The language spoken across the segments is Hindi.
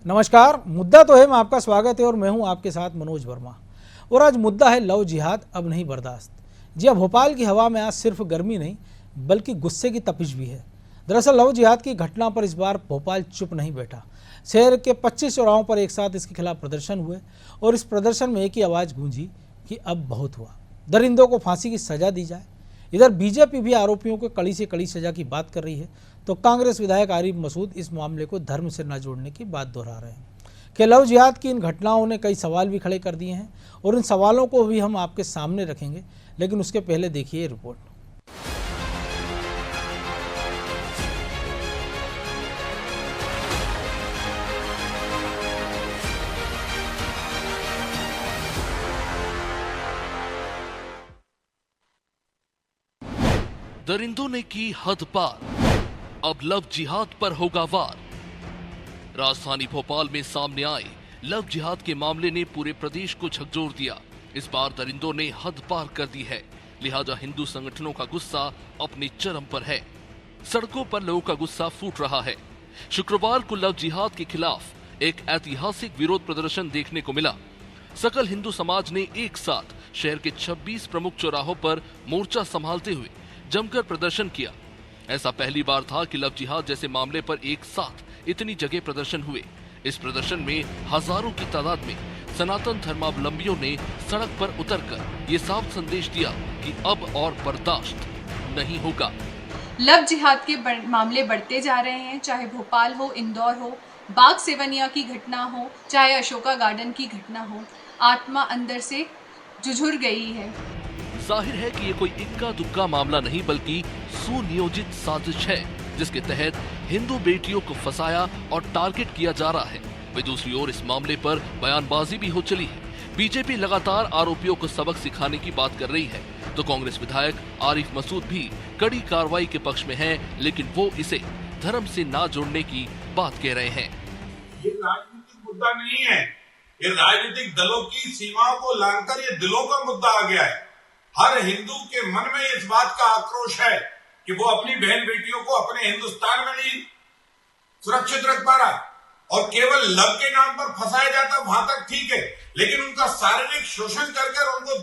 नमस्कार। मुद्दा तो है में आपका स्वागत है और मैं हूं आपके साथ मनोज वर्मा। और आज मुद्दा है लव जिहाद अब नहीं बर्दाश्त। जी हाँ, भोपाल की हवा में आज सिर्फ गर्मी नहीं बल्कि गुस्से की तपिश भी है। दरअसल लव जिहाद की घटना पर इस बार भोपाल चुप नहीं बैठा। शहर के 25 चौराहों पर एक साथ इसके खिलाफ प्रदर्शन हुए और इस प्रदर्शन में एक ही आवाज़ गूंजी कि अब बहुत हुआ, दरिंदों को फांसी की सजा दी जाए। इधर बीजेपी भी आरोपियों को कड़ी से कड़ी सजा की बात कर रही है, तो कांग्रेस विधायक आरिफ मसूद इस मामले को धर्म से न जोड़ने की बात दोहरा रहे हैं कि लव जिहाद की इन घटनाओं ने कई सवाल भी खड़े कर दिए हैं और इन सवालों को भी हम आपके सामने रखेंगे। लेकिन उसके पहले देखिए रिपोर्ट। दरिंदों ने की हद पार, अब लव जिहाद पर होगा वार। राजधानी भोपाल में सामने आए लव जिहाद के मामले ने पूरे प्रदेश को झकझोर दिया। इस बार दरिंदों ने हद पार कर दी है, लिहाजा हिंदू संगठनों का गुस्सा अपने चरम पर है। सड़कों पर लोगों का गुस्सा फूट रहा है। शुक्रवार को लव जिहाद के खिलाफ एक ऐतिहासिक विरोध प्रदर्शन देखने को मिला। सकल हिंदू समाज ने एक साथ शहर के 26 प्रमुख चौराहों पर मोर्चा संभालते हुए जमकर प्रदर्शन किया। ऐसा पहली बार था कि लव जिहाद जैसे मामले पर एक साथ इतनी जगह प्रदर्शन हुए। इस प्रदर्शन में हजारों की तादाद में सनातन धर्मावलंबियों ने सड़क पर उतरकर ये साफ संदेश दिया कि अब और बर्दाश्त नहीं होगा। लव जिहाद के मामले बढ़ते जा रहे हैं, चाहे भोपाल हो, इंदौर हो, बाग सेवनिया की घटना हो, चाहे अशोका गार्डन की घटना हो, आत्मा अंदर से झुझुर गई है। जाहिर है कि ये कोई इक्का दुक्का मामला नहीं बल्कि सुनियोजित साजिश है, जिसके तहत हिंदू बेटियों को फंसाया और टारगेट किया जा रहा है। वहीं दूसरी ओर इस मामले पर बयानबाजी भी हो चली है। बीजेपी लगातार आरोपियों को सबक सिखाने की बात कर रही है, तो कांग्रेस विधायक आरिफ मसूद भी कड़ी कार्रवाई के पक्ष में है, लेकिन वो इसे धर्म से ना जोड़ने की बात कह रहे हैं। ये राजनीतिक मुद्दा नहीं है, ये राजनीतिक दलों की सीमाओं को लांघकर ये दिलों का मुद्दा आ गया है। हर हिंदू के मन में इस बात का आक्रोश है कि वो अपनी बहन बेटियों को अपने हिंदुस्तान में नहीं सुरक्षित रख पा रहा और केवल लव के नाम पर फंसाया जाता, वहां तक ठीक है, लेकिन उनका शारीरिक शोषण कर उनको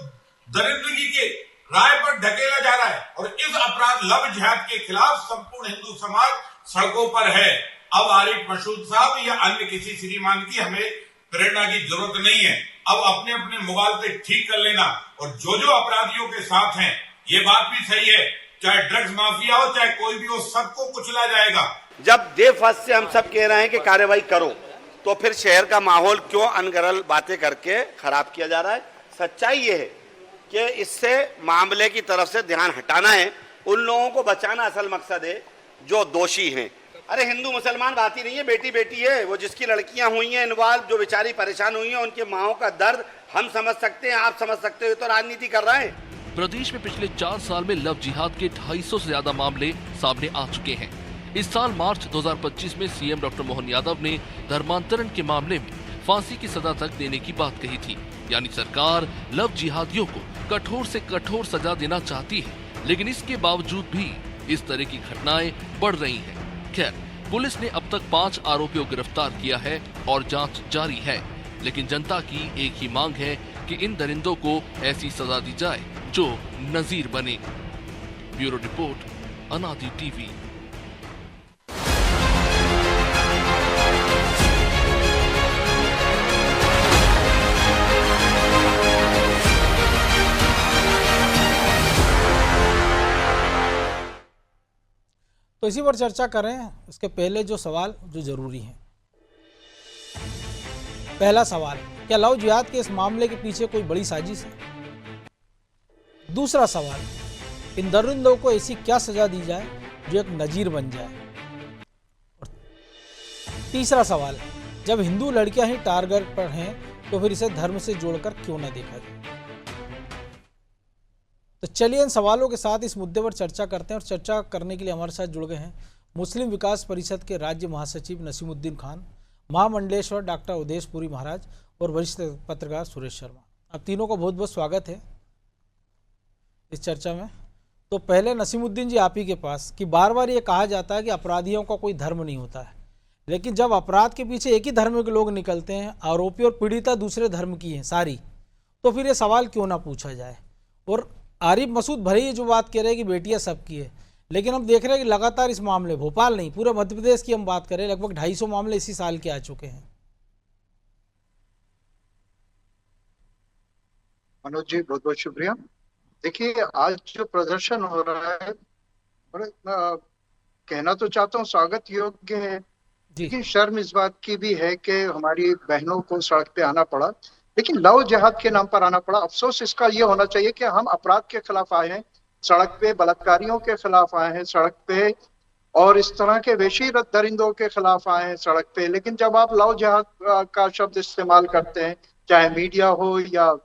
दरिंदगी के राय पर ढकेला जा रहा है। और इस अपराध लव जिहाद के खिलाफ संपूर्ण हिंदू समाज सड़कों पर है। अब आरिफ मसूद साहब या अन्य किसी श्रीमान की हमें प्रेरणा की जरूरत नहीं है। अब अपने अपने मोबाइल पे ठीक कर लेना, और जो अपराधियों के साथ हैं, ये बात भी सही है, चाहे ड्रग्स माफिया हो चाहे कोई भी हो, सबको कुचला जाएगा। जब देवफस से हम सब कह रहे हैं कि कार्रवाई करो, तो फिर शहर का माहौल क्यों अनगरल बातें करके खराब किया जा रहा है? सच्चाई ये है कि इससे मामले की तरफ से ध्यान हटाना है, उन लोगों को बचाना असल मकसद है जो दोषी हैं। अरे हिंदू मुसलमान बात ही नहीं है, बेटी बेटी है। वो जिसकी लड़कियां हुई हैं इन्वॉल्व, जो बेचारी परेशान हुई हैं, उनके माओं का दर्द हम समझ सकते हैं, आप समझ सकते हो। तो राजनीति कर रहे हैं। प्रदेश में पिछले 4 साल में लव जिहाद के 250 से ज्यादा मामले सामने आ चुके हैं। इस साल मार्च 2025 में सीएम डॉक्टर मोहन यादव ने धर्मांतरण के मामले में फांसी की सजा तक देने की बात कही थी। यानी सरकार लव जिहादियों को कठोर से कठोर सजा देना चाहती है, लेकिन इसके बावजूद भी इस तरह की घटनाएं बढ़ रही हैं। खैर, पुलिस ने अब तक 5 आरोपियों को गिरफ्तार किया है और जांच जारी है, लेकिन जनता की एक ही मांग है कि इन दरिंदों को ऐसी सजा दी जाए जो नजीर बने। ब्यूरो रिपोर्ट, अनादि टीवी। तो इसी पर चर्चा करें। इसके पहले जो सवाल जो जरूरी हैं। पहला सवाल, क्या लव जिहाद के इस मामले के पीछे कोई बड़ी साजिश है? दूसरा सवाल, इन दरिंदों को ऐसी क्या सजा दी जाए जो एक नजीर बन जाए? और तीसरा सवाल, जब हिंदू लड़कियां ही टारगेट पर हैं तो फिर इसे धर्म से जोड़कर क्यों ना देखा जाए? तो चलिए इन सवालों के साथ इस मुद्दे पर चर्चा करते हैं। और चर्चा करने के लिए हमारे साथ जुड़ गए हैं मुस्लिम विकास परिषद के राज्य महासचिव नसीमुद्दीन खान, महामंडलेश्वर डॉक्टर उदेश पुरी महाराज और वरिष्ठ पत्रकार सुरेश शर्मा। आप तीनों का बहुत बहुत स्वागत है इस चर्चा में। तो पहले नसीमुद्दीन जी आप ही के पास कि बार बार ये कहा जाता है कि अपराधियों का कोई धर्म नहीं होता है, लेकिन जब अपराध के पीछे एक ही धर्म के लोग निकलते हैं, आरोपी और पीड़िता दूसरे धर्म की हैं सारी, तो फिर ये सवाल क्यों ना पूछा जाए। और आरिफ मसूद भले ही जो बात कह रहे हैं कि बेटियां सबकी है, लेकिन हम देख रहे हैं कि लगातार इस मामले, भोपाल नहीं पूरे मध्य प्रदेश की हम बात करें, लगभग 250 मामले इसी साल के आ चुके हैं। मनोज जी, बहुत बहुत शुक्रिया। देखिए, आज जो प्रदर्शन हो रहा है, बड़े कहना तो चाहता हूँ स्वागत योग्य है, जी लेकिन शर्म इस बात की भी है कि हमारी बहनों को सड़क पे आना पड़ा, लेकिन लव जिहाद के नाम पर आना पड़ा। अफसोस इसका ये होना चाहिए कि हम अपराध के खिलाफ आए हैं सड़क पे, बलात्कारियों के खिलाफ आए हैं सड़क पे, और इस तरह के वेशी दरिंदों के खिलाफ आए हैं सड़क पे, लेकिन जब आप लव जिहाद का शब्द इस्तेमाल करते हैं, चाहे मीडिया हो या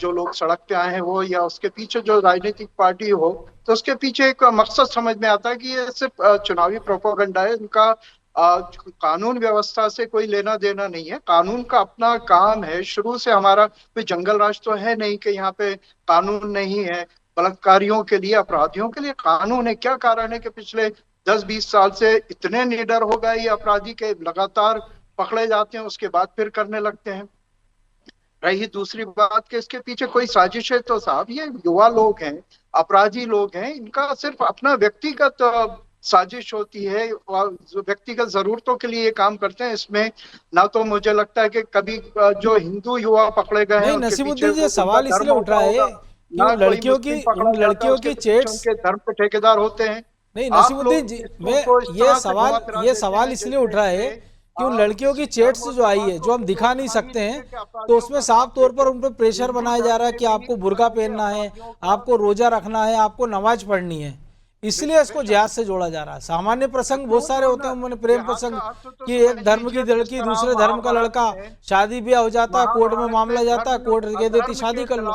जो लोग सड़क पे आए हैं वो, या उसके पीछे जो राजनीतिक पार्टी हो, तो उसके पीछे एक मकसद समझ में आता है कि ये सिर्फ चुनावी प्रोपेगेंडा है। इनका कानून व्यवस्था से कोई लेना देना नहीं है। कानून का अपना काम है। शुरू से हमारा कोई जंगल राज तो है नहीं कि यहाँ पे कानून नहीं है। बलात्कारियों के लिए, अपराधियों के लिए कानून है। क्या कारण है कि पिछले 10-20 साल से इतने निडर हो गए ये अपराधी के लगातार पकड़े जाते हैं, उसके बाद फिर करने लगते हैं। रही दूसरी बात कि इसके पीछे कोई साजिश है, तो साहब ये युवा लोग हैं, अपराधी लोग हैं, इनका सिर्फ अपना व्यक्तिगत साजिश होती है और व्यक्तिगत जरूरतों के लिए ये काम करते हैं। इसमें ना तो मुझे लगता है कि कभी जो हिंदू युवा पकड़े गए हैं नहीं, उनके नसीमुद्दीन पीछे जी, सवाल इसलिए उठ रहा है कि उन लड़कियों की चेट्स, उनके धर्म के ठेकेदार होते हैं। नहीं नसीमुद्दीन जी, मैं ये सवाल इसलिए उठ रहा है कि उन लड़कियों की चैट्स जो आई है, जो हम दिखा नहीं सकते हैं, तो उसमें साफ तौर पर उन पर प्रेशर बनाया जा रहा है कि आपको बुर्का पहनना है, आपको रोजा रखना है, आपको नमाज पढ़नी है, इसलिए इसको जिहाद से जोड़ा जा रहा है। सामान्य प्रसंग बहुत सारे होते हैं, उन्होंने प्रेम प्रसंग कि एक धर्म की लड़की दूसरे धर्म का लड़का, शादी ब्याह हो जाता है, कोर्ट में मामला जाता है, कोर्ट कह देती शादी कर लो।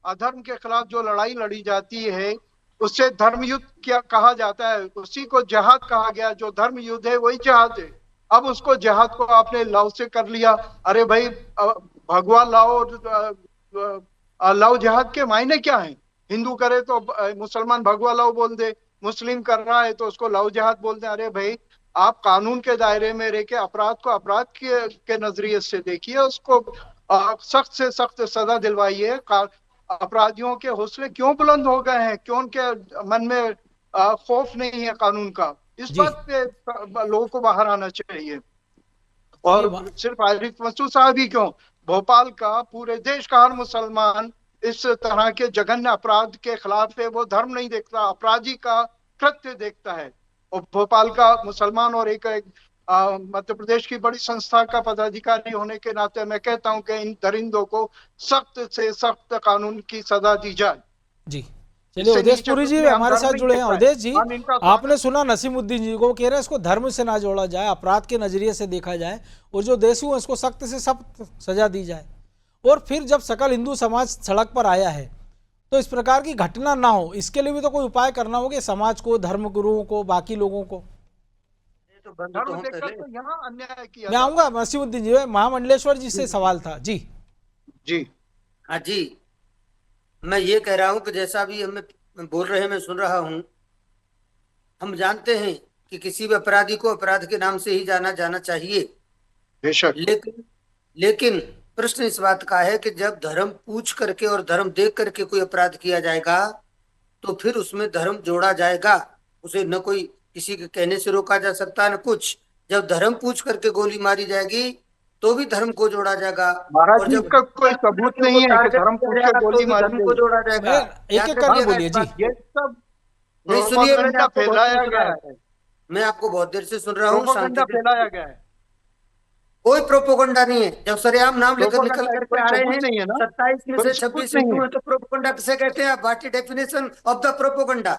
अधर्म के खिलाफ जो लड़ाई लड़ी जाती है उससे धर्म युद्ध क्या कहा जाता है, उसी को जिहाद कहा गया। जो धर्म युद्ध है वही जिहाद है। अब उसको जिहाद को आपने लव से कर लिया। अरे भाई, भगवा लाओ, लव जिहाद के मायने क्या हैं? हिंदू करे तो मुसलमान भगवा लाओ बोल दे, मुस्लिम कर रहा है तो उसको लव जिहाद बोल दे। अरे भाई, आप कानून के दायरे में रह के अपराध को अपराध के नजरिए से देखिए, उसको सख्त से सख्त सजा दिलवाइए। अपराधियों के हौसले क्यों बुलंद हो गए हैं? क्यों उनके मन में खौफ नहीं है कानून का? इस बात पे लोगों को बाहर आना चाहिए। और सिर्फ आरिफ मसूद साहब ही क्यों, भोपाल का, पूरे देश का हर मुसलमान इस तरह के जघन्य अपराध के खिलाफ है। वो धर्म नहीं देखता, अपराधी का कृत्य देखता है। और भोपाल का मुसलमान और एक मध्य प्रदेश की बड़ी संस्था का पदाधिकारी होने के नाते मैं कहता हूं कि इन दरिंदों को सख्त से सख्त कानून की सजा दी जाए। जी चलिए, उदेश पुरी जी हमारे साथ जुड़े हैं। उदेश जी, आपने सुना नसीमुद्दीन जी को, कह रहे हैं इसको धर्म से ना जोड़ा जाए, अपराध के नजरिए से देखा जाए, और जो देशु है इसको सख्त से सख्त सजा दी जाए। और फिर जब सकल हिंदू समाज सड़क पर आया है तो इस प्रकार की घटना ना हो, इसके लिए भी तो कोई उपाय करना होगा समाज को, धर्म गुरुओं को, बाकी लोगों को। मैं आऊंगा नसीमुद्दीन जी, महामंडलेश्वर जी से सवाल था। जी जी हाँ जी, मैं ये कह रहा हूं कि जैसा भी हमें बोल रहे हैं मैं सुन रहा हूं। हम जानते हैं कि किसी भी अपराधी को अपराध के नाम से ही जाना चाहिए, बेशक, लेकिन प्रश्न इस बात का है कि जब धर्म पूछ करके और धर्म देख करके कोई अपराध किया जाएगा तो फिर उसमें धर्म जोड़ा जाएगा। उसे न कोई किसी के कहने से रोका जा सकता, न कुछ। जब धर्म पूछ करके गोली मारी जाएगी तो भी धर्म को जोड़ा जाएगा। महाराज, और जब का कोई सबूत नहीं है कि धर्म पूछ के गोली मारी को जोड़ा जाएगा। एक एक करके बोलिए जी। ये सब नहीं, सुनिए, फैलाया गया है। मैं आपको बहुत देर से सुन रहा हूँ। फैलाया गया है, कोई प्रोपोगंडा नहीं है। जब सरेआम नाम लेकर निकल करके आ रहे हैं, 27 में से 26 हिंदू है तो प्रोपोगंडा किसे कहते हैं? What is definition of the propaganda?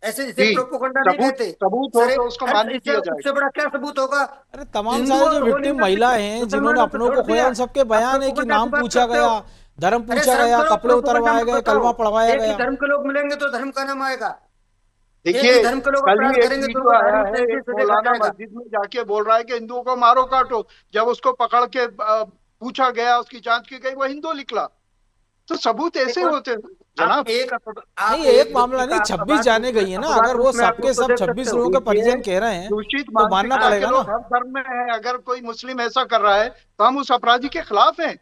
ऐसे जिसे प्रोपोगंडा नहीं कहते। सबूत हो तो उसको मान लिया जाए। इससे बड़ा क्या सबूत होगा? अरे तमाम सारे जो विक्टिम महिला हैं जिन्होंने अपनों को खोया, उन सबके बयान है कि नाम पूछा गया, धर्म पूछा गया, कपड़े उतरवाए गए, कलमा पढ़वाया गया। धर्म के लोग मिलेंगे तो धर्म का नाम आएगा। देखिए, धर्म के लोग अपराध करेंगे तो आया है, मौलाना मस्जिद में जाके बोल रहा है कि हिंदुओं को मारो काटो। जब उसको पकड़ के पूछा गया, उसकी जांच की गई, वो हिंदू निकला। तो सबूत ऐसे होते हैं जनाब। आप नहीं, एक मामला नहीं, 26 जाने गई है ना। अगर वो सबके सब 26 लोगों के परिजन कह रहे हैं दूषित तो मानना मानसिकता के पड़ेगा ना। लोग हर धर्म में है। अगर कोई मुस्लिम ऐसा कर रहा है तो हम उस अपराधी के खिलाफ हैं,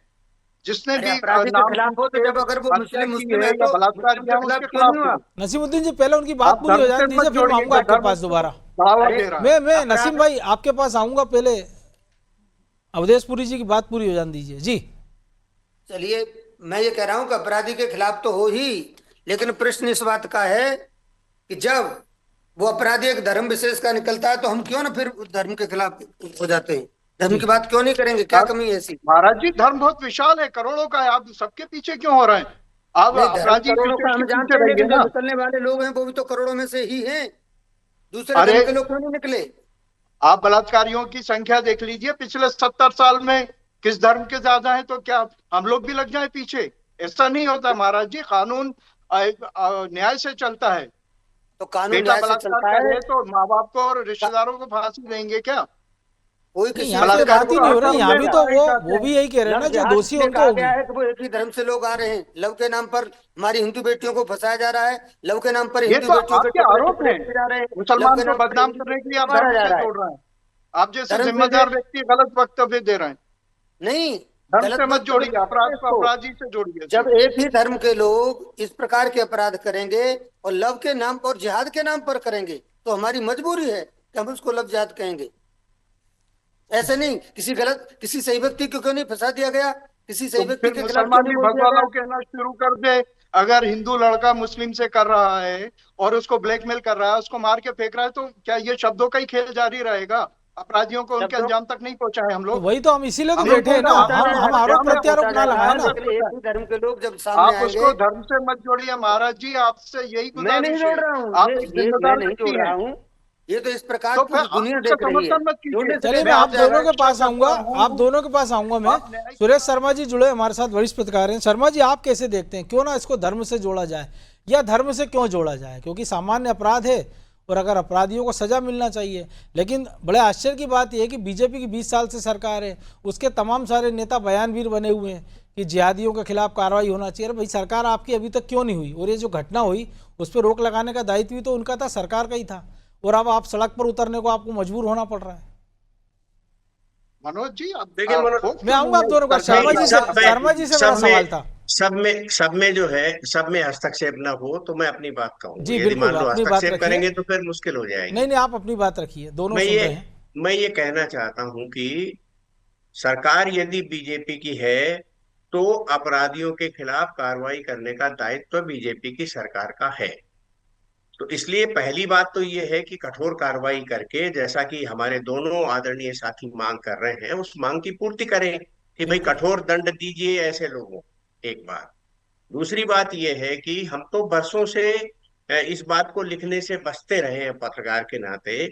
जिसने भी अपराधी के नाम खिलाफ हो तो जब अगर वो हत्या मुस्लिम की मुस्लिम है या तो बलात्कार मुस्लिम किया, के हम खिलाफ उसके क्यों खिलाफ नहीं हुआ? हैं। नसीमुद्दीन जी, पहले उनकी बात आप पूरी हो धर्म जाने से दीजिए, मत फिर जोड़िए, आऊंगा आपके धर्म पास को दोबारा। बढ़ावा अरे, दे रहा है। मैं नसीम भाई आपके पास आऊंगा, पहले अवधेशपुरी जी की बात पूरी हो जाने दीजिए जी। चलिए, मैं ये कह रहा हूं कि अपराधी के खिलाफ तो हो ही, लेकिन प्रश्न इस बात का है कि जब वो अपराधी एक धर्म विशेष का निकलता है तो हम क्यों ना फिर उस धर्म के खिलाफ हो जाते हैं? धर्म की बात क्यों नहीं करेंगे? क्या कमी है ऐसी? महाराज जी, धर्म बहुत विशाल है, करोड़ों का है, आप सबके पीछे क्यों हो रहे हैं? आप नहीं, धर्म अपराधी करोड़ों का विशेष हम के जानते पीछे हैं, रहिए लेकिन जो ना। निकलने वाले लोग हैं वो भी तो करोड़ों में से ही हैं। दूसरे अरे, धर्म के लोग क्यों नहीं निकले? आप बलात्कारियों की संख्या देख लीजिए पिछले 70 साल में, किस धर्म के ज्यादा है, तो क्या हम लोग भी लग जाए पीछे? ऐसा नहीं होता महाराज जी, कानून न्याय से चलता है। तो कानून बेटा न्याय से बलात्कार चलता है। करे तो माँ बाप को और रिश्तेदारों को फांसी देंगे क्या? कोई नहीं, किसी यहाँ पे बलात्कार बात ही को नहीं हो हर रही। धर्म यहाँ में भी तो जाते वो भी यही कह रहे हैं ना, लव जो जिहाद दोषी में उनको कहा होगी। गया है कि वो एक ही धर्म से लोग आ रहे हैं। लव के नाम पर हमारी हिंदू बेटियों को फंसाया जा रहा है, लव के नाम पर ये हिंदू तो बेटियों के आपके टुकड़े आरोप टुकड़े हैं। किए जा रहे हैं, लव मुसलमान के को नाम पर बदनाम हिंदू करने के लिए बेटियों आप को मारा धर्म जा से रहा है। जोड़ रहे हैं। आप जैसे धर्म से जिम्मेदार व्यक्ति गलत वक्तव्य दे रहे हैं। नहीं, धर्म गलत से मत वक्त जोड़िए, अपराध को इसको। अपराधी से जोड़िए। जब एक ही धर्म के लोग इस प्रकार के अपराध करेंगे और लव के नाम पर, जिहाद के नाम पर करेंगे, तो हमारी मजबूरी है कि हम उसको लव जिहाद कहेंगे। ऐसे नहीं, किसी सही व्यक्ति को क्यों नहीं फंसा दिया गया? किसी सही तो व्यक्ति फिर के खिलाफ क्यों मुसलमान नहीं भी बोल दिया भगवा गया? लव कहना शुरू कर दे। अगर हिंदू लड़का मुस्लिम से कर रहा है और उसको ब्लैकमेल कर रहा है, उसको मार के फेंक रहा है, तो क्या ये शब्दों का ही खेल जारी रहेगा? अपराधियों को उनके शब्दों अंजाम तक नहीं पहुंचाए हम तो लोग? वही तो हम इसीलिए तो हम लोग बैठे हैं ना, हम आरोप प्रत्यारोप ना लगाए ना। एक ही धर्म के लोग जब सामने आप उसको आएंगे। धर्म से मत जोड़िए महाराज जी, आपसे यही मैं नहीं गुजारिश जोड़ है। रहा हूँ, आप एक मैं जिम्मेदार नहीं व्यक्ति जोड़ रहा हैं, हूँ। ये तो इस प्रकार तो पूरी फिर दुनिया उसका देख रही है। समर्थन मत कीजिए। चलिए, मैं मैं आप आपसे दोनों के इच्छा पास आऊंगा, करता हूं। आप दोनों के पास आऊंगा मैं। आप न्याय- सुरेश शर्मा जी जुड़े हमारे साथ, वरिष्ठ पत्रकार हैं। शर्मा जी, आप कैसे देखते हैं, क्यों ना इसको धर्म से जोड़ा जाए, या धर्म से क्यों जोड़ा जाए? क्योंकि सामान्य अपराध है और अगर अपराधियों को सजा मिलना चाहिए। लेकिन बड़े आश्चर्य की बात यह है कि बीजेपी की 20 साल से सरकार है, उसके तमाम सारे नेता बयानवीर बने हुए हैं कि जिहादियों के खिलाफ कार्रवाई होना चाहिए। अरे भाई, सरकार आपकी अभी तक क्यों नहीं हुई? और ये जो घटना हुई उस पर रोक लगाने का दायित्व भी तो उनका था, सरकार का ही था, और अब आप सड़क पर उतरने को आपको मजबूर होना पड़ रहा है। मनोज जी, आप देखिए मैं आऊंगा आप दोनों का। शर्मा जी से मेरा सवाल था। सब में जो है, सब में हस्तक्षेप ना हो तो मैं अपनी बात कहूँ। जी, यदि बिल्कुल, मान लो अपनी बात हस्तक्षेप रखिए। करेंगे तो फिर मुश्किल हो जाएगी। नहीं, आप अपनी बात रखिए, दोनों मैं सुन ये रहे हैं। मैं ये कहना चाहता हूँ कि सरकार यदि बीजेपी की है तो अपराधियों के खिलाफ कार्रवाई करने का दायित्व बीजेपी की सरकार का है। तो इसलिए पहली बात तो ये है कि कठोर कार्रवाई करके, जैसा कि हमारे दोनों आदरणीय साथी मांग कर रहे हैं, उस मांग की पूर्ति करें कि भाई कठोर दंड दीजिए ऐसे लोगों। एक बात। दूसरी बात यह है कि हम तो बरसों से इस बात को लिखने से बचते रहे हैं पत्रकार के नाते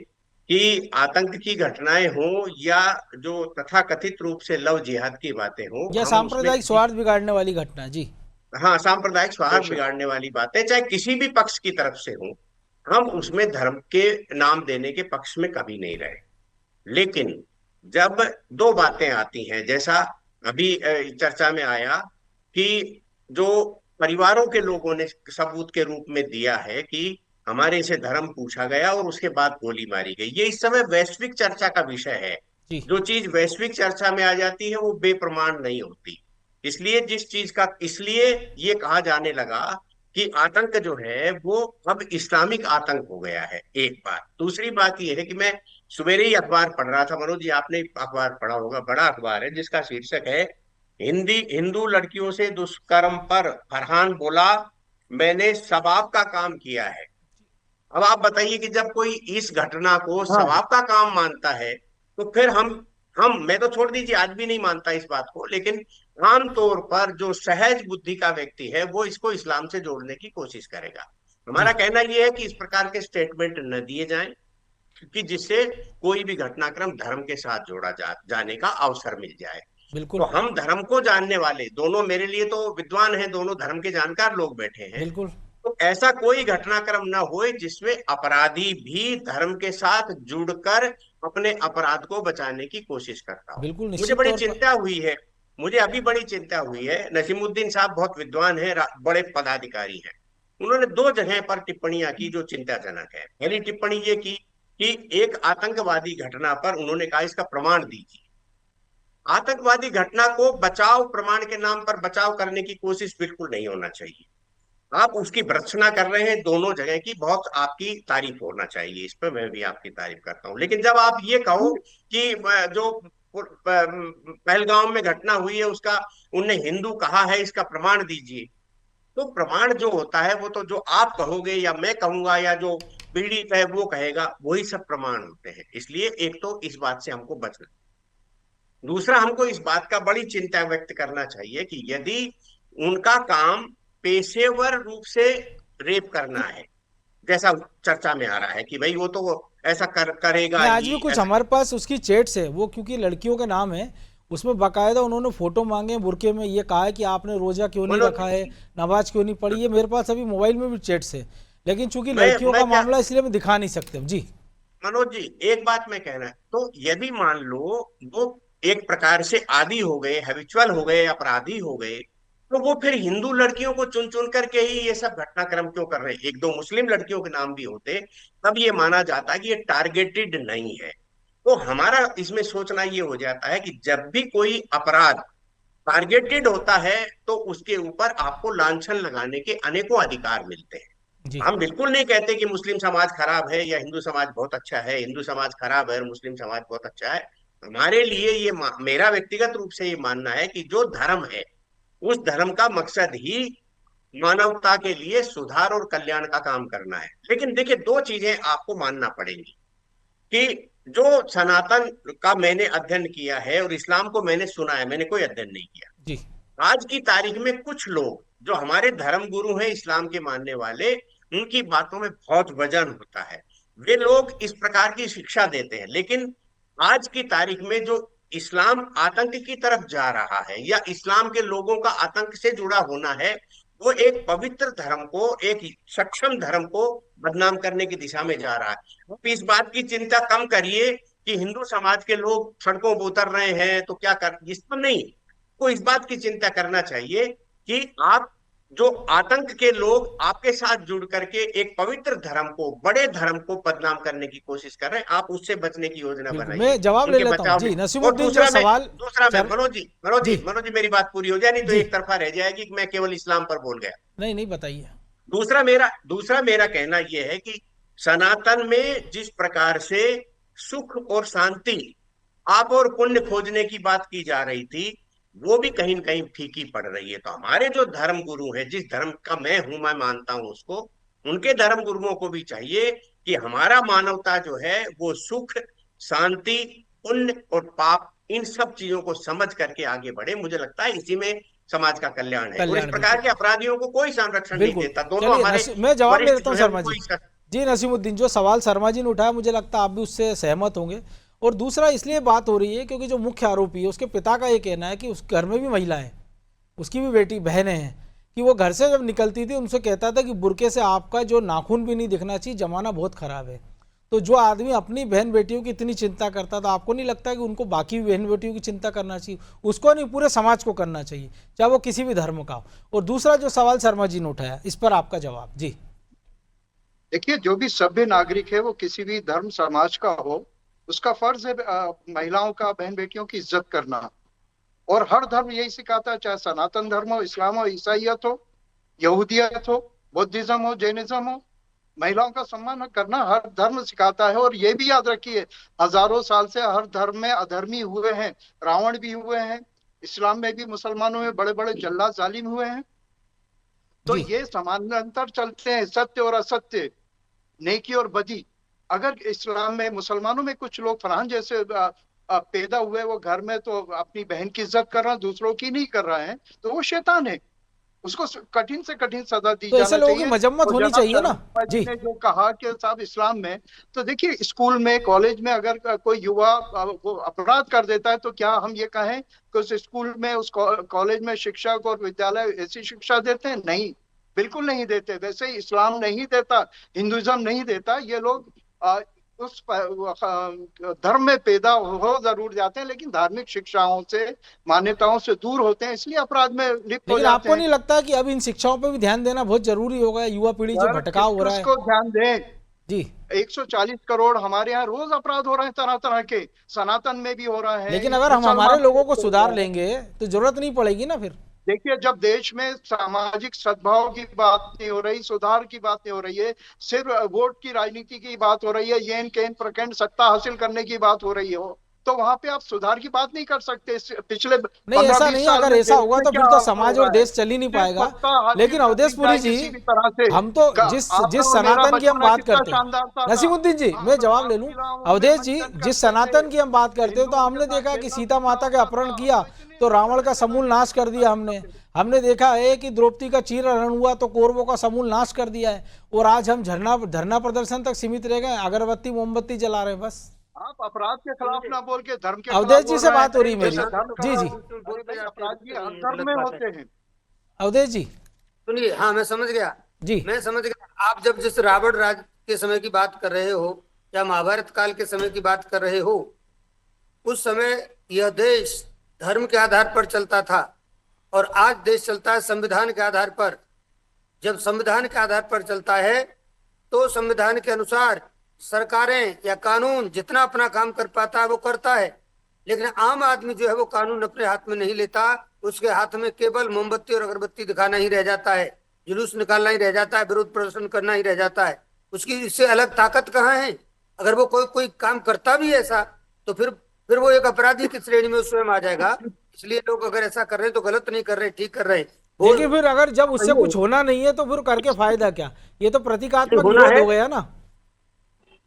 कि आतंक की घटनाएं हो या जो तथाकथित रूप से लव जिहाद की बातें हो, यह हम सांप्रदायिक उसमें, सौहार्द बिगाड़ने वाली घटना जी। हाँ, सांप्रदायिक सौहार्द बिगाड़ने वाली बातें चाहे किसी भी पक्ष की तरफ से हो, हम उसमें धर्म के नाम देने के पक्ष में कभी नहीं रहे। लेकिन जब दो बातें आती हैं, जैसा अभी चर्चा में आया कि जो परिवारों के लोगों ने सबूत के रूप में दिया है कि हमारे से धर्म पूछा गया और उसके बाद गोली मारी गई, ये इस समय वैश्विक चर्चा का विषय है। जी। जो चीज वैश्विक चर्चा में आ जाती है वो बेप्रमाण नहीं होती। इसलिए ये कहा जाने लगा कि आतंक जो है वो अब इस्लामिक आतंक हो गया है। एक बात। दूसरी बात ये है कि मैं सवेरे ही अखबार पढ़ रहा था, मनोज जी आपने अखबार पढ़ा होगा, बड़ा अखबार है जिसका शीर्षक है हिंदू लड़कियों से दुष्कर्म पर फरहान बोला मैंने सवाब का काम किया है। अब आप बताइए कि जब कोई इस घटना को सवाब का काम मानता है तो फिर मैं तो छोड़ दीजिए, आज भी नहीं मानता इस बात को, लेकिन आमतौर पर जो सहज बुद्धि का व्यक्ति है वो इसको इस्लाम से जोड़ने की कोशिश करेगा। हमारा कहना यह है कि इस प्रकार के स्टेटमेंट न दिए जाएं, क्योंकि जिससे कोई भी घटनाक्रम धर्म के साथ जोड़ा जाने का अवसर मिल जाए। बिल्कुल, तो हम धर्म को जानने वाले दोनों, मेरे लिए तो विद्वान हैं, दोनों धर्म के जानकार लोग बैठे हैं, बिल्कुल। तो ऐसा कोई घटनाक्रम ना होए जिसमें अपराधी भी धर्म के साथ जुड़कर अपने अपराध को बचाने की कोशिश करता हो। बिल्कुल, मुझे निश्चित बड़ी तौर पर। चिंता हुई है मुझे अभी बड़ी चिंता हुई है। नसीमुद्दीन साहब बहुत विद्वान हैं, बड़े पदाधिकारी हैं। उन्होंने दो जगह पर टिप्पणियां की जो चिंताजनक है। पहली टिप्पणी ये की कि एक आतंकवादी घटना पर उन्होंने कहा इसका प्रमाण दीजिए। आतंकवादी घटना को बचाव प्रमाण के नाम पर बचाव करने की कोशिश बिल्कुल नहीं होना चाहिए। आप उसकी भर्त्सना कर रहे हैं दोनों जगह की, बहुत आपकी तारीफ होना चाहिए, इस पर मैं भी आपकी तारीफ करता हूं। लेकिन जब आप ये कहो कि जो पहलगाम में घटना हुई है उसका उनने हिंदू कहा है, इसका प्रमाण दीजिए, तो प्रमाण जो होता है वो तो जो आप कहोगे या मैं कहूंगा या जो पीड़ित है वो कहेगा, वही सब प्रमाण होते हैं। इसलिए एक तो इस बात से हमको बचना। दूसरा, हमको इस बात का बड़ी चिंता व्यक्त करना चाहिए कि यदि उनका काम पेशेवर रूप से रेप करना है, जैसा चर्चा में आ रहा है कि भाई वो तो ऐसा करेगा नहीं, आज ही भी कुछ ऐसा। हमारे पास उसकी चैट्स है, वो क्योंकि लड़कियों के नाम है, उसमें बाकायदा उन्होंने फोटो मांगे बुरके में, ये कहा है कि आपने रोजा क्यों नहीं रखा है, नमाज क्यों नहीं पढ़ी। ये मेरे पास अभी मोबाइल में भी चैट्स है, लेकिन चूंकि लड़कियों का मामला इसलिए मैं दिखा नहीं सकते। जी मनोज जी, एक बात मैं कहना है, तो यदि मान लो वो एक प्रकार से आदी हो गए, हैबिचुअल हो गए, अपराधी हो गए, तो वो फिर हिंदू लड़कियों को चुन चुन करके ही ये सब घटनाक्रम क्यों कर रहे हैं? एक दो मुस्लिम लड़कियों के नाम भी होते तब ये माना जाता कि ये टारगेटेड नहीं है। तो हमारा इसमें सोचना ये हो जाता है कि जब भी कोई अपराध टारगेटेड होता है तो उसके ऊपर आपको लांछन लगाने के अनेकों अधिकार मिलते हैं। जी हम बिल्कुल नहीं कहते कि मुस्लिम समाज खराब है या हिंदू समाज बहुत अच्छा है, हिंदू समाज खराब है और मुस्लिम समाज बहुत अच्छा है। हमारे लिए ये मेरा व्यक्तिगत रूप से ये मानना है कि जो धर्म है उस धर्म का मकसद ही मानवता के लिए सुधार और कल्याण का काम करना है। लेकिन देखिए, दो चीजें आपको मानना पड़ेंगी कि जो सनातन का मैंने अध्ययन किया है और इस्लाम को मैंने सुना है, मैंने कोई अध्ययन नहीं किया। जी आज की तारीख में कुछ लोग जो हमारे धर्म गुरु हैं, इस्लाम के मानने वाले, उनकी बातों में बहुत वजन होता है। वे लोग इस प्रकार की शिक्षा देते हैं, लेकिन आज की तारीख में जो इस्लाम आतंक की तरफ जा रहा है या इस्लाम के लोगों का आतंक से जुड़ा होना है, वो एक पवित्र धर्म को, एक सक्षम धर्म को बदनाम करने की दिशा में जा रहा है। आप इस बात की चिंता कम करिए कि हिंदू समाज के लोग सड़कों पर उतर रहे हैं तो क्या कर, इस पर नहीं को इस बात की चिंता करना चाहिए कि आप जो आतंक के लोग आपके साथ जुड़ करके एक पवित्र धर्म को, बड़े धर्म को बदनाम करने की कोशिश कर रहे हैं, आप उससे बचने की योजना बिल्कुल, बनाइए। मैं जवाब ले उनके लेता हूँ। बचाव जी में। और नसीमुद्दीन, जो दूसरा मैं सवाल मनोज जी मेरी बात पूरी हो जाए, नहीं तो जी एक तरफा रह जाएगी कि मैं केवल इस्लाम पर बोल गया। नहीं बताइए। दूसरा मेरा कहना यह है कि सनातन में जिस प्रकार से सुख और शांति, पाप और पुण्य खोजने की बात की जा रही थी, वो भी कहीं न कहीं फीकी पड़ रही है। तो हमारे जो धर्म गुरु हैं, जिस धर्म का मैं मानता हूं उसको, उनके धर्म गुरुओं को भी चाहिए कि हमारा मानवता जो है वो सुख, शांति, पुण्य और पाप, इन सब चीजों को समझ करके आगे बढ़े। मुझे लगता है इसी में समाज का कल्याण है। और इस प्रकार के अपराधियों को कोई संरक्षण नहीं देता। दोनों हमारे मैं जवाब ले लेता हूँ वरिष्ठ शर्मा जी। जी नसीमुद्दीन, जो सवाल शर्मा जी ने उठाया, मुझे लगता है आप भी उससे सहमत होंगे। और दूसरा इसलिए बात हो रही है क्योंकि जो मुख्य आरोपी है उसके पिता का ये कहना है कि उस घर में भी महिलाएं, उसकी भी बेटी बहनें हैं, कि वो घर से जब निकलती थी उनसे कहता था कि बुरके से आपका जो नाखून भी नहीं दिखना चाहिए, जमाना बहुत खराब है। तो जो आदमी अपनी बहन बेटियों की इतनी चिंता करता था, आपको नहीं लगता कि उनको बाकी बहन बेटियों की चिंता करना चाहिए? उसको नहीं, पूरे समाज को करना चाहिए, चाहे वो किसी भी धर्म का हो। और दूसरा जो सवाल शर्मा जी ने उठाया, इस पर आपका जवाब। जी देखिए, जो भी सभ्य नागरिक है वो किसी भी धर्म समाज का हो, उसका फर्ज है महिलाओं का, बहन बेटियों की इज्जत करना। और हर धर्म यही सिखाता है, चाहे सनातन धर्म हो, इस्लाम हो, ईसाइयत हो, यहूदियत हो, बुद्धिज्म हो, जैनिज्म हो, महिलाओं का सम्मान करना हर धर्म सिखाता है। और ये भी याद रखिए, हजारों साल से हर धर्म में अधर्मी हुए हैं, रावण भी हुए हैं, इस्लाम में भी मुसलमानों में बड़े बड़े जल्लाद जालिम हुए हैं। तो ये समानांतर चलते हैं, सत्य और असत्य, नेकी और बदी। अगर इस्लाम में, मुसलमानों में कुछ लोग फरहान जैसे पैदा हुए, वो घर में तो अपनी बहन की इज्जत कर रहा है, दूसरों की नहीं कर रहा है, तो वो शैतान है, उसको कठिन से कठिन सजा दी तो जाना ऐसे लोगों चाहिए। की मजम्मत होनी चाहिए ना। जी ने जो कहा कि साहब इस्लाम में, तो देखिए स्कूल में, कॉलेज में अगर कोई युवा वो अपराध कर देता है, तो क्या हम ये कहें कि उस स्कूल में, उस कॉलेज में शिक्षक और विद्यालय ऐसी शिक्षा देते हैं? नहीं, बिल्कुल नहीं देते। वैसे ही इस्लाम नहीं देता, हिंदुइज्म नहीं देता। ये लोग उस धर्म में पैदा हो जरूर जाते हैं, लेकिन धार्मिक शिक्षाओं से, मान्यताओं से दूर होते हैं, इसलिए अपराध में लिप्त हो लेकिन जाते आपको हैं। नहीं लगता कि अब इन शिक्षाओं पे भी ध्यान देना बहुत जरूरी हो गया? युवा पीढ़ी जो भटकाव हो रहा है। उसको ध्यान दें। जी, 140 करोड़ हमारे यहाँ रोज अपराध हो रहे हैं, तरह तरह के, सनातन में भी हो रहा है। लेकिन अगर हम मुसलमान हमारे लोगों को में सुधार हो रहा है। लेंगे तो जरूरत नहीं पड़ेगी ना फिर। देखिए, जब देश में सामाजिक सद्भाव की बात नहीं हो रही, सुधार की बात नहीं हो रही है, सिर्फ वोट की राजनीति की बात हो रही है, येन केन प्रखंड सत्ता हासिल करने की बात हो रही हो, तो वहां पे आप सुधार की बात नहीं कर सकते। पिछले नहीं, 15-20 ऐसा नहीं, साल अगर में ऐसा देश होगा में तो क्या फिर तो हाल समाज हो और रहा है? देश चल ही नहीं सिर्फ पाएगा। सत्ता हासिल लेकिन करनी अवधेशपुरी चाहिए जी, किसी भी तरह से। हम तो जिस सनातन की हम बात करते हैं, नसीमुद्दीन जी, मैं जवाब ले लूं। अवधेश जी, जिस सनातन की हम बात करते हैं, तो हमने देखा कि सीता माता का अपहरण किया तो रावण का समूल नाश कर दिया हमने देखा है कि द्रौपदी का चीरहरण हुआ तो कौरवों का समूल नाश कर दिया है। और आज हम धरना प्रदर्शन तक सीमित रह गए, अगरबत्ती मोमबत्ती जला रहे हैं बस। आप अपराध के खिलाफ ना बोल के धर्म के अवधेश खिलाफ जी बोल से रहे बात हो हैं। रही मेरी। जैसे धर्म जी जी, अपराध भी हर धर्म में होते हैं। अवधेश जी सुनिए, हाँ मैं समझ गया जी, मैं समझ गया। आप जब जिस रावण राज के समय की बात कर रहे हो या महाभारत काल के समय की बात कर रहे हो, उस समय यह देश धर्म के आधार पर चलता था और आज देश चलता है संविधान के आधार पर। जब संविधान के आधार पर चलता है तो संविधान के अनुसार सरकारें या कानून जितना अपना काम कर पाता है वो करता है, लेकिन आम आदमी जो है वो कानून अपने हाथ में नहीं लेता। उसके हाथ में केवल मोमबत्ती और अगरबत्ती दिखाना ही रह जाता है, जुलूस निकालना ही रह जाता है, विरोध प्रदर्शन करना ही रह जाता है। उसकी इससे अलग ताकत कहाँ है? अगर वो कोई काम करता भी ऐसा तो फिर वो एक अपराधी की श्रेणी में स्वयं आ जाएगा। इसलिए लोग अगर ऐसा कर रहे हैं तो गलत नहीं कर रहे, ठीक कर रहे हैं। लेकिन फिर अगर जब उससे कुछ होना नहीं है तो फिर करके फायदा क्या? ये तो प्रतीकात्मक होना विरोध है। हो गया ना।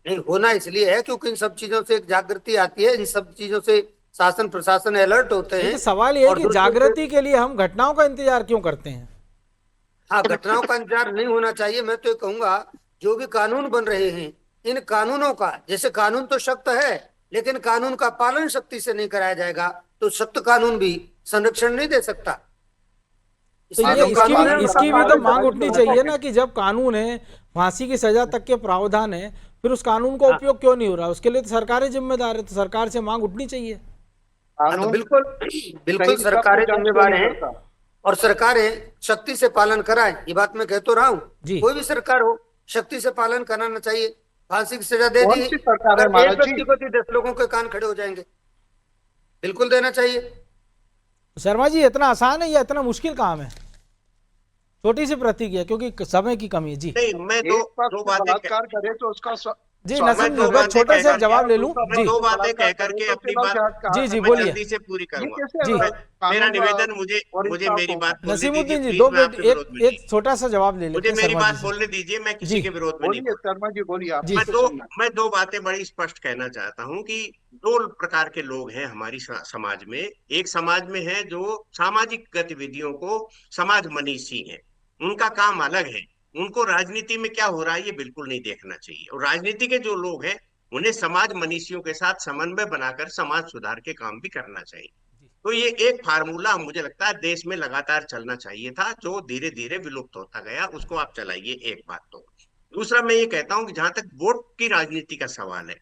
नहीं, होना इसलिए है क्योंकि इन सब चीजों से एक जागृति आती है, इन सब चीजों से शासन प्रशासन अलर्ट होते हैं। लेकिन सवाल ये है और कि दूसरे जागृति के लिए हम घटनाओं का इंतजार क्यों करते हैं? हाँ, घटनाओं का इंतजार नहीं होना चाहिए। मैं तो ये कहूंगा जो भी कानून बन रहे हैं, इन कानूनों का, जैसे कानून तो सख्त है लेकिन कानून का पालन सख्ती से नहीं कराया जाएगा तो सख्त कानून भी संरक्षण नहीं दे सकता। तो ये इसकी भी तो मांग उठनी चाहिए ना कि जब कानून है, फांसी की सजा तक के प्रावधान है, फिर उस कानून का उपयोग क्यों नहीं हो रहा? उसके लिए तो सरकारें जिम्मेदार है, तो सरकार से मांग उठनी चाहिए। तो बिल्कुल बिल्कुल सरकारें जिम्मेवार हैं और सरकारें सख्ती से पालन कराएं। ये बात मैं कह तो रहा हूँ, कोई भी सरकार हो सख्ती से पालन कराना चाहिए। फांसी की सजा दे दी, अगर एक व्यक्ति को 10 लोगों के कान खड़े हो जाएंगे, बिल्कुल देना चाहिए। शर्मा जी, इतना आसान है या इतना मुश्किल काम है? छोटी सी प्रतिक्रिया, क्योंकि समय की कमी है। जी नहीं, मैं दो बातें करे तो उसका जी, नसीम, छोटे से जवाब ले लूं। जी, दो बातें कह करके अपनी बात जी मैं बोलिए जल्दी से पूरी करूंगा। जी। मेरा निवेदन, मुझे मेरी बात बोलने नसीमुद्दीन जी, दीजिए, दो प्लीज, मैं मिनट आपके विरोध में नहीं। एक छोटा सा जवाब ले लेते मुझे हैं। मेरी शर्मा बात जी बोलने दीजिए, मैं किसी जी। के विरोध में नहीं बोल रहा। शर्मा जी बोलिए आप। मैं दो बातें बड़ी स्पष्ट कहना चाहता हूं कि दो प्रकार के लोग हैं हमारी समाज में। एक समाज में है जो सामाजिक गतिविधियों को समाज मनीषी हैं, उनका काम अलग है, उनको राजनीति में क्या हो रहा है ये बिल्कुल नहीं देखना चाहिए। और राजनीति के जो लोग हैं उन्हें समाज मनीषियों के साथ समन्वय बनाकर समाज सुधार के काम भी करना चाहिए। तो ये एक फार्मूला मुझे लगता है देश में लगातार चलना चाहिए था, जो धीरे धीरे विलुप्त होता गया, उसको आप चलाइए। एक बात। तो दूसरा मैं ये कहता हूं कि जहां तक वोट की राजनीति का सवाल है,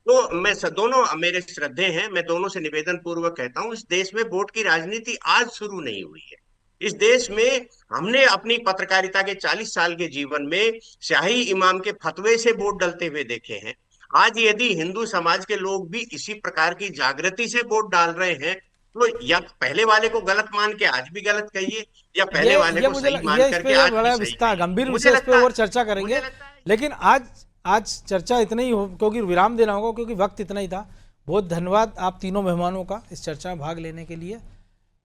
तो मैं दोनों मेरे श्रद्धे हैं, मैं दोनों से निवेदन पूर्वक कहता हूं, इस देश में वोट की राजनीति आज शुरू नहीं हुई है। इस देश में हमने अपनी पत्रकारिता के 40 साल के जीवन में शाही इमाम के फतवे से वोट डलते हुए देखे हैं। आज यदि हिंदू समाज के लोग भी इसी प्रकार की जागृति से वोट डाल रहे हैं तो या पहले वाले को गलत मान के आज भी गलत कहिए, या पहले वाले को सही मान करके आज बड़ा भी सही विस्तार कहिए। गंभीर मुझे विषय इस पे लगता और चर्चा करेंगे, लेकिन आज चर्चा इतना ही हो, क्योंकि विराम देना होगा, क्योंकि वक्त इतना ही था। बहुत धन्यवाद आप तीनों मेहमानों का इस चर्चा में भाग लेने के लिए।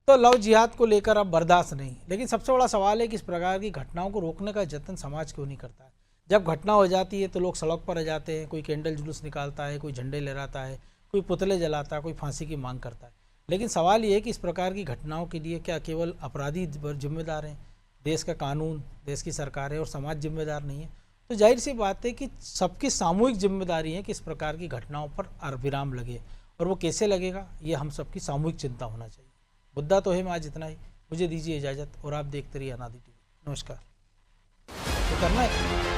तो लव जिहाद को लेकर अब बर्दाश्त नहीं, लेकिन सबसे बड़ा सवाल है कि इस प्रकार की घटनाओं को रोकने का जतन समाज क्यों नहीं करता है? जब घटना हो जाती है तो लोग सड़क पर आ जाते हैं, कोई कैंडल जुलूस निकालता है, कोई झंडे लहराता है, कोई पुतले जलाता है, कोई फांसी की मांग करता है। लेकिन सवाल ये है कि इस प्रकार की घटनाओं के लिए क्या केवल अपराधी जिम्मेदार हैं? देश का कानून, देश की सरकारें और समाज जिम्मेदार नहीं है? तो जाहिर सी बात है कि सबकी सामूहिक जिम्मेदारी है कि इस प्रकार की घटनाओं पर विराम लगे, और वो कैसे लगेगा ये हम सबकी सामूहिक चिंता होना चाहिए। मुद्दा तो है मैं आज इतना ही, मुझे दीजिए इजाज़त और आप देखते रहिए अनादि टीवी। नमस्कार। तो करना है।